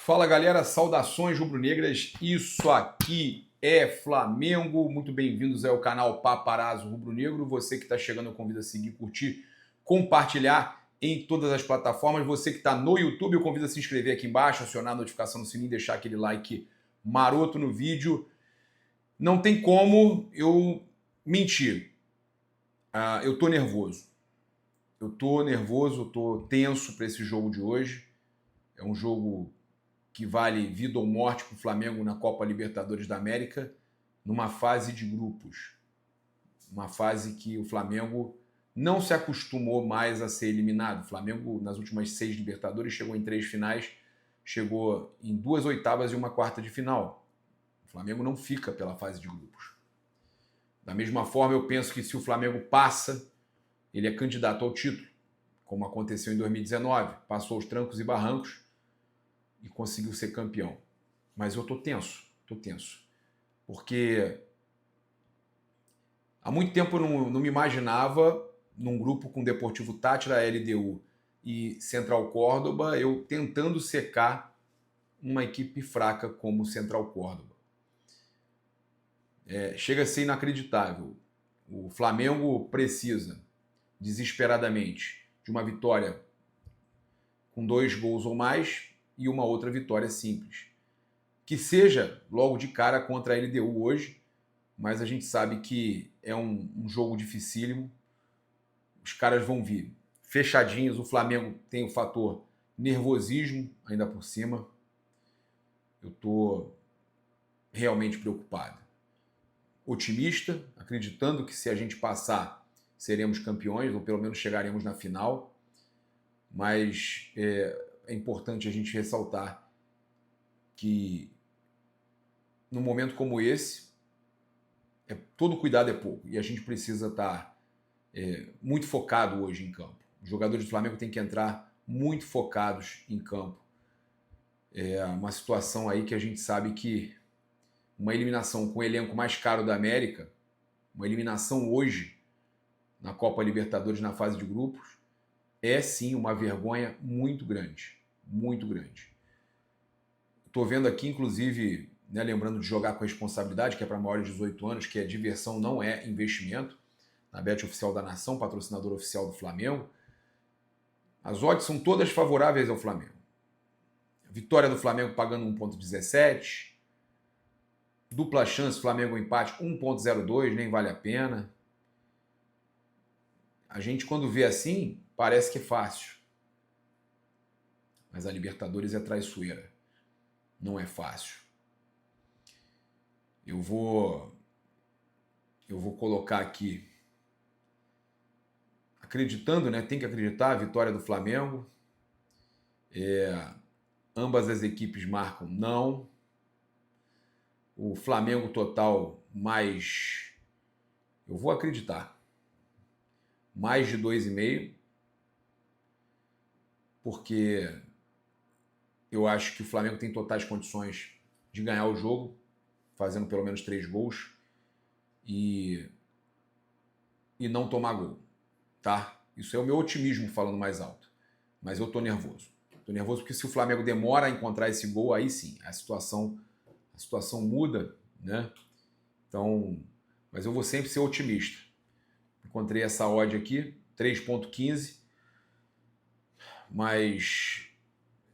Fala galera, saudações rubro-negras, isso aqui é Flamengo, muito bem-vindos ao canal Paparazzo Rubro-Negro. Você que está chegando eu convido a seguir, curtir, compartilhar em todas as plataformas. Você que está no YouTube eu convido a se inscrever aqui embaixo, acionar a notificação no sininho, deixar aquele like maroto no vídeo. Não tem como eu mentir, eu tô nervoso. Eu tô tenso para esse jogo de hoje. É um jogo que vale vida ou morte para o Flamengo na Copa Libertadores da América, numa fase de grupos. Uma fase que o Flamengo não se acostumou mais a ser eliminado. O Flamengo, nas últimas 6 Libertadores, chegou em 3 finais, chegou em 2 oitavas e uma quarta de final. O Flamengo não fica pela fase de grupos. Da mesma forma, eu penso que se o Flamengo passa, ele é candidato ao título, como aconteceu em 2019. Passou os trancos e barrancos e conseguiu ser campeão. Mas eu tô tenso. Porque há muito tempo eu não me imaginava num grupo com Deportivo Táchira, LDU e Central Córdoba, eu tentando secar uma equipe fraca como Central Córdoba. Chega a ser inacreditável. O Flamengo precisa, desesperadamente, de uma vitória com 2 gols ou mais e uma outra vitória simples. Que seja logo de cara contra a LDU hoje, mas a gente sabe que é um jogo dificílimo. Os caras vão vir fechadinhos, o Flamengo tem o fator nervosismo ainda por cima. Eu estou realmente preocupado. Otimista, acreditando que se a gente passar, seremos campeões, ou pelo menos chegaremos na final. Mas é importante a gente ressaltar que num momento como esse, todo cuidado é pouco e a gente precisa estar muito focado hoje em campo. Os jogadores do Flamengo têm que entrar muito focados em campo. É uma situação aí que a gente sabe que uma eliminação com o elenco mais caro da América, uma eliminação hoje na Copa Libertadores na fase de grupos, é sim uma vergonha muito grande. Muito grande. Estou vendo aqui, inclusive, né, lembrando de jogar com responsabilidade, que é para maiores de 18 anos, que é diversão, não é investimento, na Bet Oficial da Nação, patrocinador oficial do Flamengo. As odds são todas favoráveis ao Flamengo. Vitória do Flamengo pagando 1,17. Dupla chance, Flamengo empate 1,02, nem vale a pena. A gente, quando vê assim, parece que é fácil. Mas a Libertadores é traiçoeira. Não é fácil. Eu vou colocar aqui, acreditando, né? Tem que acreditar, a vitória do Flamengo. Ambas as equipes marcam não. O Flamengo total mais... Eu vou acreditar. Mais de 2,5. Porque eu acho que o Flamengo tem totais condições de ganhar o jogo, fazendo pelo menos 3 gols e não tomar gol, tá? Isso é o meu otimismo falando mais alto. Mas eu tô nervoso. Tô nervoso porque se o Flamengo demora a encontrar esse gol, aí sim, a situação muda, né? Então, mas eu vou sempre ser otimista. Encontrei essa odd aqui, 3,15, mas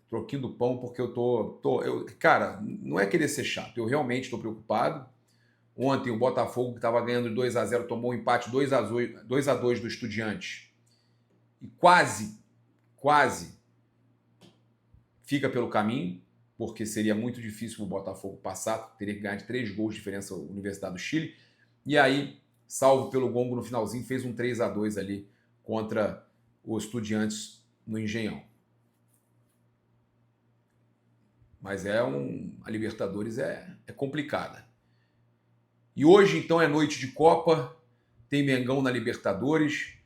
troquinho do pão porque cara, não é querer ser chato, eu realmente estou preocupado. Ontem o Botafogo, que estava ganhando 2-0, tomou um empate 2-2 do Estudiantes e quase fica pelo caminho, porque seria muito difícil o Botafogo passar, teria que ganhar de 3 gols de diferença a Universidade do Chile, e aí, salvo pelo gongo no finalzinho, fez um 3-2 ali contra o Estudiantes no Engenhão. Mas a Libertadores é complicada. E hoje, então, é noite de Copa, tem Mengão na Libertadores,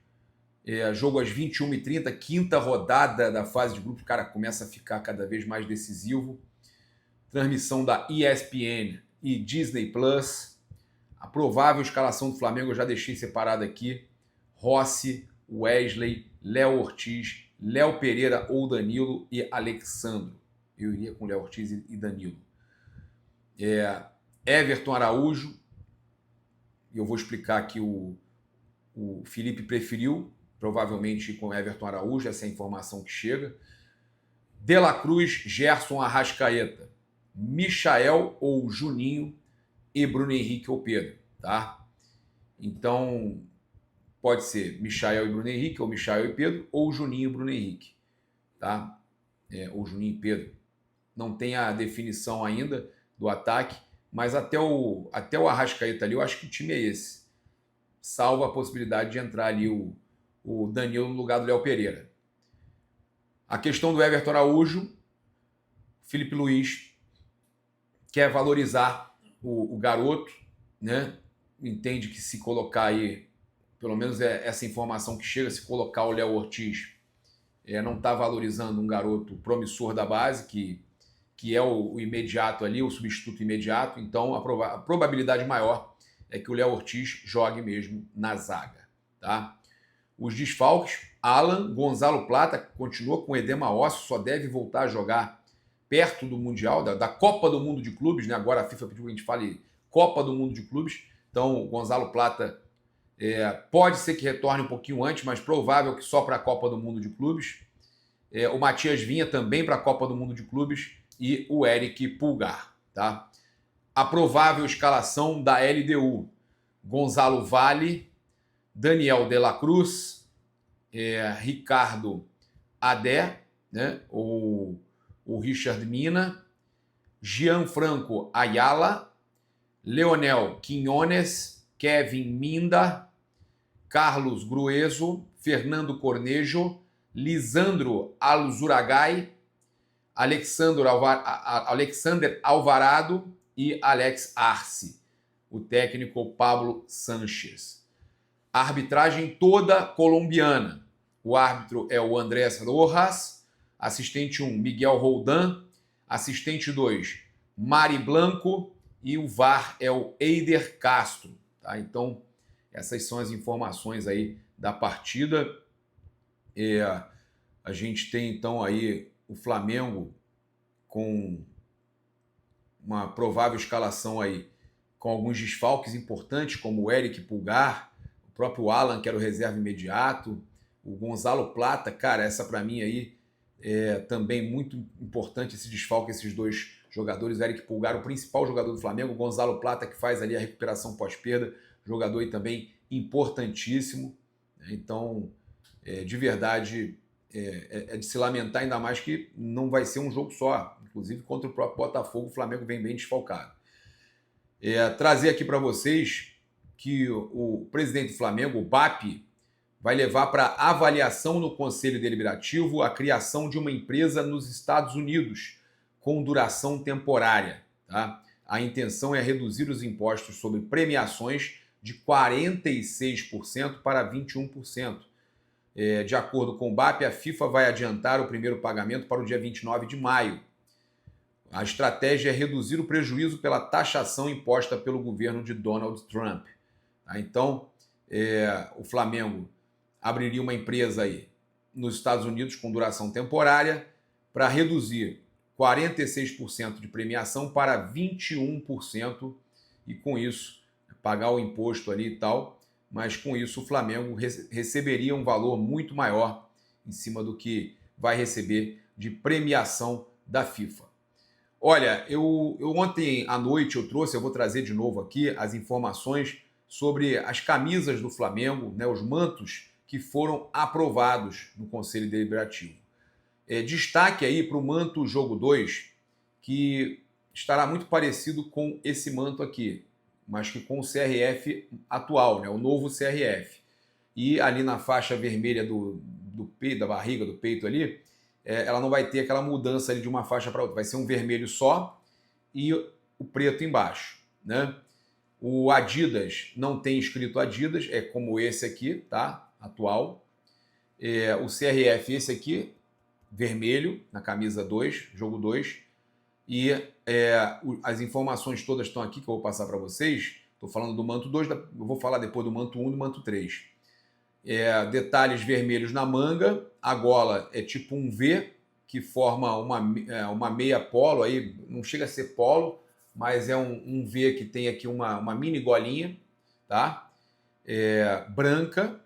jogo às 21h30, quinta rodada da fase de grupo, cara, começa a ficar cada vez mais decisivo. Transmissão da ESPN e Disney+. A provável escalação do Flamengo eu já deixei separada aqui. Rossi, Wesley, Léo Ortiz, Léo Pereira ou Danilo e Alexandro. Eu iria com Léo Ortiz e Danilo. Everton Araújo, eu vou explicar que o Felipe preferiu, provavelmente com Everton Araújo, essa é a informação que chega. De La Cruz, Gerson Arrascaeta, Michael ou Juninho e Bruno Henrique ou Pedro, tá? Então, pode ser Michael e Bruno Henrique, ou Michael e Pedro, ou Juninho e Bruno Henrique, tá? Ou Juninho e Pedro. Não tem a definição ainda do ataque, mas até o Arrascaeta ali, eu acho que o time é esse. Salvo a possibilidade de entrar ali o Danilo no lugar do Léo Pereira. A questão do Everton Araújo, Felipe Luiz quer valorizar o garoto, né? Entende que se colocar aí, pelo menos é essa informação que chega, se colocar o Léo Ortiz, não está valorizando um garoto promissor da base, que é o imediato ali, o substituto imediato. Então a probabilidade maior é que o Léo Ortiz jogue mesmo na zaga, tá? Os desfalques, Alan, Gonzalo Plata continua com edema ósseo, só deve voltar a jogar perto do Mundial, da Copa do Mundo de Clubes, né? Agora a FIFA pediu que a gente fale Copa do Mundo de Clubes, então o Gonzalo Plata pode ser que retorne um pouquinho antes, mas provável que só para a Copa do Mundo de Clubes. O Matias Vinha também para a Copa do Mundo de Clubes e o Eric Pulgar, tá? A provável escalação da LDU, Gonzalo Vale, Daniel de la Cruz, Ricardo Adé, né? o Richard Mina, Gianfranco Ayala, Leonel Quinones, Kevin Minda, Carlos Grueso, Fernando Cornejo, Lisandro Alzuragai, Alexander Alvarado e Alex Arce. O técnico Pablo Sanches. A arbitragem toda colombiana. O árbitro é o Andrés Rojas, assistente 1, Miguel Roldan, assistente 2, Mari Blanco e o VAR é o Eider Castro. Tá? Então, essas são as informações aí da partida. A gente tem então aí o Flamengo com uma provável escalação aí com alguns desfalques importantes, como o Eric Pulgar, o próprio Alan, que era o reserva imediato, o Gonzalo Plata, cara, essa para mim aí é também muito importante esse desfalque, esses dois jogadores, o Eric Pulgar, o principal jogador do Flamengo, o Gonzalo Plata, que faz ali a recuperação pós-perda, jogador aí também importantíssimo. Então, de verdade, é de se lamentar, ainda mais que não vai ser um jogo só. Inclusive, contra o próprio Botafogo, o Flamengo vem bem desfalcado. Trazer aqui para vocês que o presidente do Flamengo, o BAP, vai levar para avaliação no Conselho Deliberativo a criação de uma empresa nos Estados Unidos, com duração temporária. Tá? A intenção é reduzir os impostos sobre premiações de 46% para 21%. De acordo com o BAP, a FIFA vai adiantar o primeiro pagamento para o dia 29 de maio. A estratégia é reduzir o prejuízo pela taxação imposta pelo governo de Donald Trump. Então, o Flamengo abriria uma empresa aí nos Estados Unidos com duração temporária para reduzir 46% de premiação para 21% e com isso pagar o imposto ali e tal, mas com isso o Flamengo receberia um valor muito maior em cima do que vai receber de premiação da FIFA. Olha, eu ontem à noite eu vou trazer de novo aqui as informações sobre as camisas do Flamengo, né, os mantos que foram aprovados no Conselho Deliberativo. Destaque aí para o manto Jogo 2, que estará muito parecido com esse manto aqui, mas que com o CRF atual, né, o novo CRF. E ali na faixa vermelha do peito, da barriga, do peito ali, ela não vai ter aquela mudança ali de uma faixa para outra, vai ser um vermelho só e o preto embaixo, né? O Adidas não tem escrito Adidas, é como esse aqui, tá? Atual. O CRF, esse aqui, vermelho, na camisa 2, jogo 2. E as informações todas estão aqui, que eu vou passar para vocês. Estou falando do manto 2, eu vou falar depois do manto 1 e do manto 3. Detalhes vermelhos na manga, a gola é tipo um V, que forma uma meia polo, aí não chega a ser polo, mas é um V que tem aqui uma mini golinha, tá? Branca,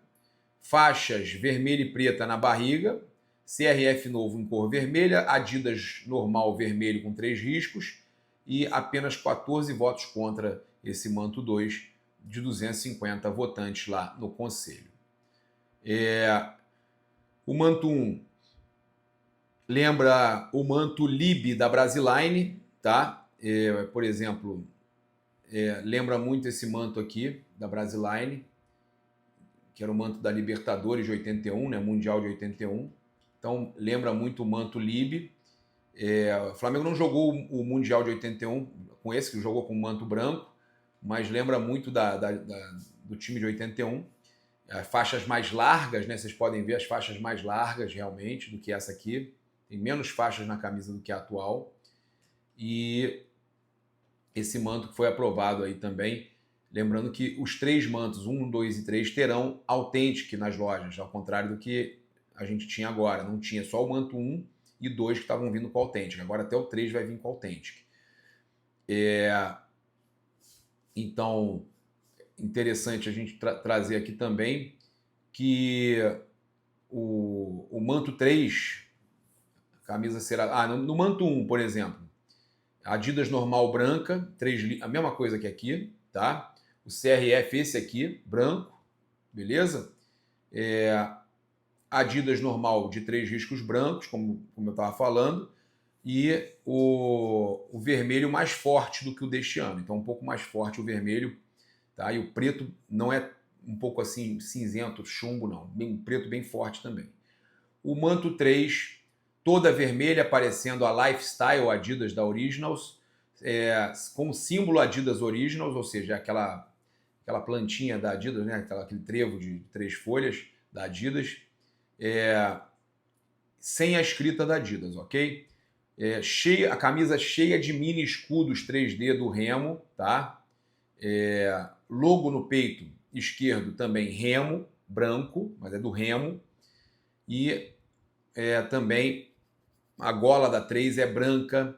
faixas vermelha e preta na barriga, CRF novo em cor vermelha, Adidas normal vermelho com 3 riscos e apenas 14 votos contra esse manto 2 de 250 votantes lá no conselho. O manto 1 lembra o manto Lib da Brasiline, tá? Por exemplo, lembra muito esse manto aqui da Brasiline, que era o manto da Libertadores de 81, né? Mundial de 81. Então, lembra muito o manto Lib. O Flamengo não jogou o Mundial de 81 com esse, que jogou com o manto branco, mas lembra muito do time de 81. As faixas mais largas, né? Vocês podem ver as faixas mais largas realmente do que essa aqui. Tem menos faixas na camisa do que a atual. E esse manto que foi aprovado aí também. Lembrando que os 3 mantos, 1, 2 e 3, terão Authentic nas lojas, ao contrário do que a gente tinha agora. Não tinha só o manto 1 e 2 que estavam vindo com Authentic. Agora até o 3 vai vir com Authentic. Então, interessante a gente trazer aqui também que o manto 3, a camisa será... no manto 1, por exemplo, Adidas normal branca, 3, a mesma coisa que aqui, tá? O CRF esse aqui, branco, beleza? Adidas normal de 3 riscos brancos, como eu estava falando, e o vermelho mais forte do que o deste ano. Então, um pouco mais forte o vermelho, tá? E o preto não é um pouco assim cinzento, chumbo, não. Um preto bem forte também. O manto 3, toda vermelha, aparecendo a Lifestyle Adidas da Originals, com o símbolo Adidas Originals, ou seja, aquela plantinha da Adidas, né? Aquele trevo de 3 folhas da Adidas, sem a escrita da Adidas, ok? A camisa cheia de mini escudos 3D do Remo, tá? Logo no peito esquerdo também Remo, branco, mas é do Remo. E também a gola da 3 é branca,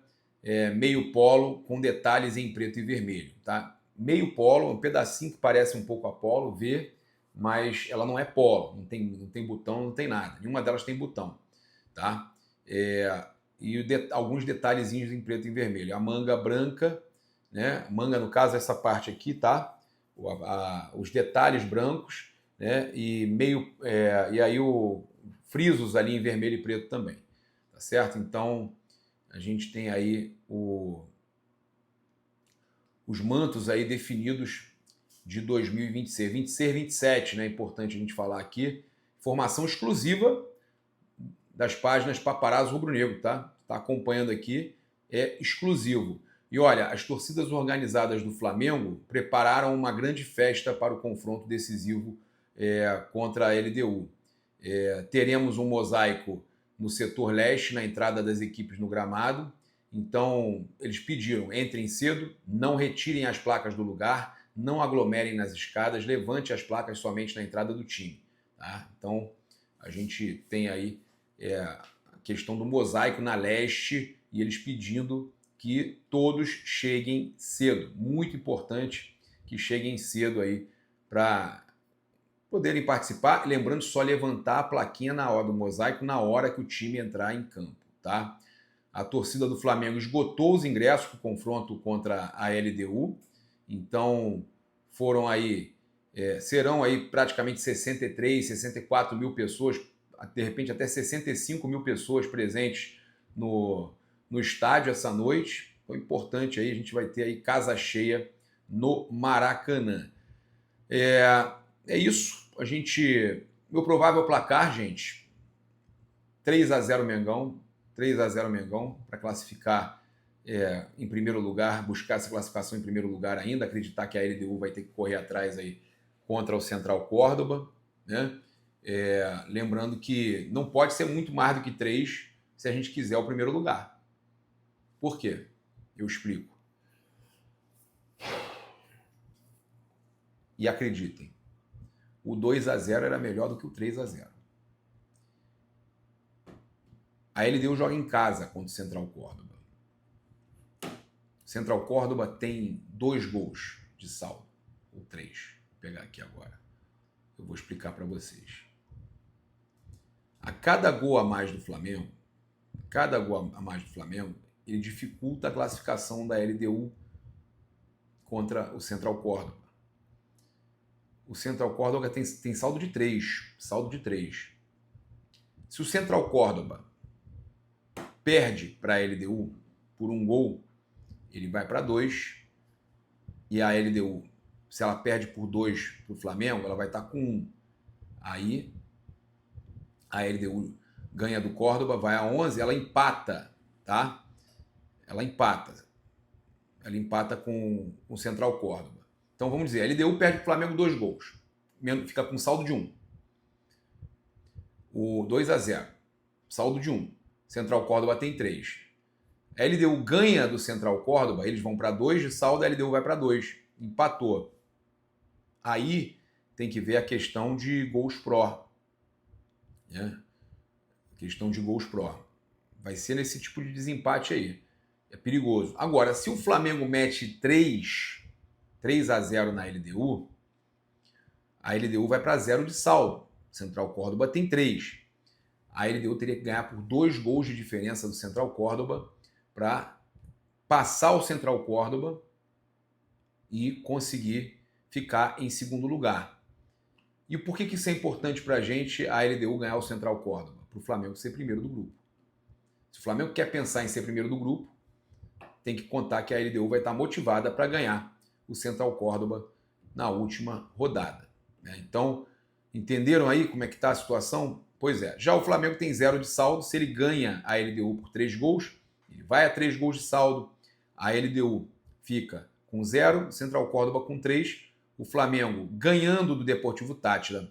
meio polo, com detalhes em preto e vermelho, tá? Meio polo, um pedacinho que parece um pouco a polo, V, mas ela não é polo, não tem botão, não tem nada. Nenhuma delas tem botão, tá? E alguns detalhezinhos em preto e vermelho. A manga branca, né? Manga, no caso, essa parte aqui, tá? Os detalhes brancos, né? E aí frisos ali em vermelho e preto também, tá certo? Então, a gente tem aí os mantos aí definidos de 2026. 26, 27, né? É importante a gente falar aqui. Informação exclusiva das páginas Paparazzo Rubro Negro, tá? Tá acompanhando aqui, é exclusivo. E olha, as torcidas organizadas do Flamengo prepararam uma grande festa para o confronto decisivo contra a LDU. Teremos um mosaico no setor leste, na entrada das equipes no gramado. Então, eles pediram, entrem cedo, não retirem as placas do lugar, não aglomerem nas escadas, levante as placas somente na entrada do time. Tá? Então, a gente tem aí a questão do mosaico na leste e eles pedindo que todos cheguem cedo. Muito importante que cheguem cedo aí para poderem participar. Lembrando, só levantar a plaquinha na hora do mosaico, na hora que o time entrar em campo, tá? A torcida do Flamengo esgotou os ingressos para o confronto contra a LDU. Então, serão aí praticamente 63, 64 mil pessoas, de repente até 65 mil pessoas presentes no estádio essa noite. Então, importante aí, a gente vai ter aí casa cheia no Maracanã. É isso. Meu provável placar, gente, 3-0 Mengão, 3-0 Mengão, para classificar em primeiro lugar, buscar essa classificação em primeiro lugar ainda, acreditar que a LDU vai ter que correr atrás aí contra o Central Córdoba, né? Lembrando que não pode ser muito mais do que 3 se a gente quiser o primeiro lugar. Por quê? Eu explico. E acreditem, o 2-0 era melhor do que o 3-0. A LDU joga em casa contra o Central Córdoba. Central Córdoba tem 2 gols de saldo, ou 3. Vou pegar aqui agora. Eu vou explicar para vocês. A cada gol a mais do Flamengo, ele dificulta a classificação da LDU contra o Central Córdoba. O Central Córdoba tem saldo de 3. Se o Central Córdoba perde para a LDU por 1 gol, ele vai para 2. E a LDU, se ela perde por 2 para o Flamengo, ela vai estar com 1. Aí a LDU ganha do Córdoba, vai a 11, ela empata, tá? Ela empata com o Central Córdoba. Então vamos dizer, a LDU perde para o Flamengo 2 gols. Fica com saldo de 1. O 2-0, saldo de 1. Central Córdoba tem 3. A LDU ganha do Central Córdoba, eles vão para 2 de saldo, a LDU vai para 2. Empatou. Aí tem que ver a questão de gols pró. Né? Questão de gols pró. Vai ser nesse tipo de desempate aí. É perigoso. Agora, se o Flamengo mete 3-0 na LDU, a LDU vai para 0 de saldo. Central Córdoba tem 3. A LDU teria que ganhar por 2 gols de diferença do Central Córdoba para passar o Central Córdoba e conseguir ficar em segundo lugar. E por que isso é importante para a gente, a LDU ganhar o Central Córdoba? Para o Flamengo ser primeiro do grupo. Se o Flamengo quer pensar em ser primeiro do grupo, tem que contar que a LDU vai estar motivada para ganhar o Central Córdoba na última rodada. Né? Então, entenderam aí como é que está a situação? Pois é, já o Flamengo tem 0 de saldo, se ele ganha a LDU por 3 gols, ele vai a 3 gols de saldo, a LDU fica com 0, Central Córdoba com 3, o Flamengo ganhando do Deportivo Táchira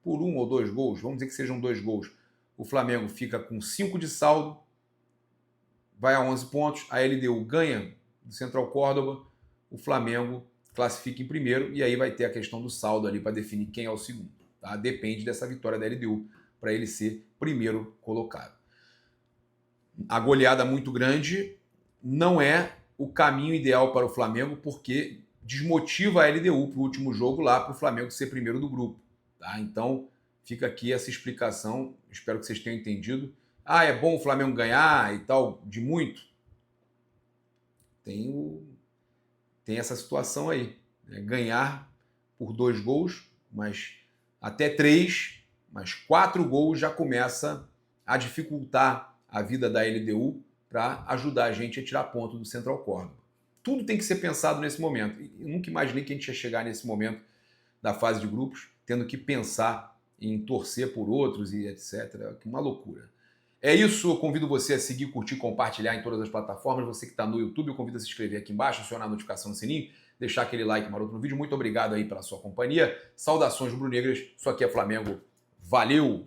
por 1 ou 2 gols, vamos dizer que sejam 2 gols, o Flamengo fica com 5 de saldo, vai a 11 pontos, a LDU ganha do Central Córdoba, o Flamengo classifica em primeiro e aí vai ter a questão do saldo ali para definir quem é o segundo. Tá? Depende dessa vitória da LDU para ele ser primeiro colocado. A goleada muito grande não é o caminho ideal para o Flamengo porque desmotiva a LDU para o último jogo lá para o Flamengo ser primeiro do grupo. Tá? Então fica aqui essa explicação, espero que vocês tenham entendido. Ah, é bom o Flamengo ganhar e tal, de muito? Tem essa situação aí. Né? Ganhar por 2 gols, mas até 3, mas 4 gols já começa a dificultar a vida da LDU para ajudar a gente a tirar ponto do Central Córdoba. Tudo tem que ser pensado nesse momento. Eu nunca imaginei que a gente ia chegar nesse momento da fase de grupos, tendo que pensar em torcer por outros e etc. Uma loucura. É isso, eu convido você a seguir, curtir, compartilhar em todas as plataformas. Você que está no YouTube, eu convido a se inscrever aqui embaixo, acionar a notificação no sininho, deixar aquele like maroto no vídeo. Muito obrigado aí pela sua companhia. Saudações rubro-negras. Isso aqui é Flamengo. Valeu!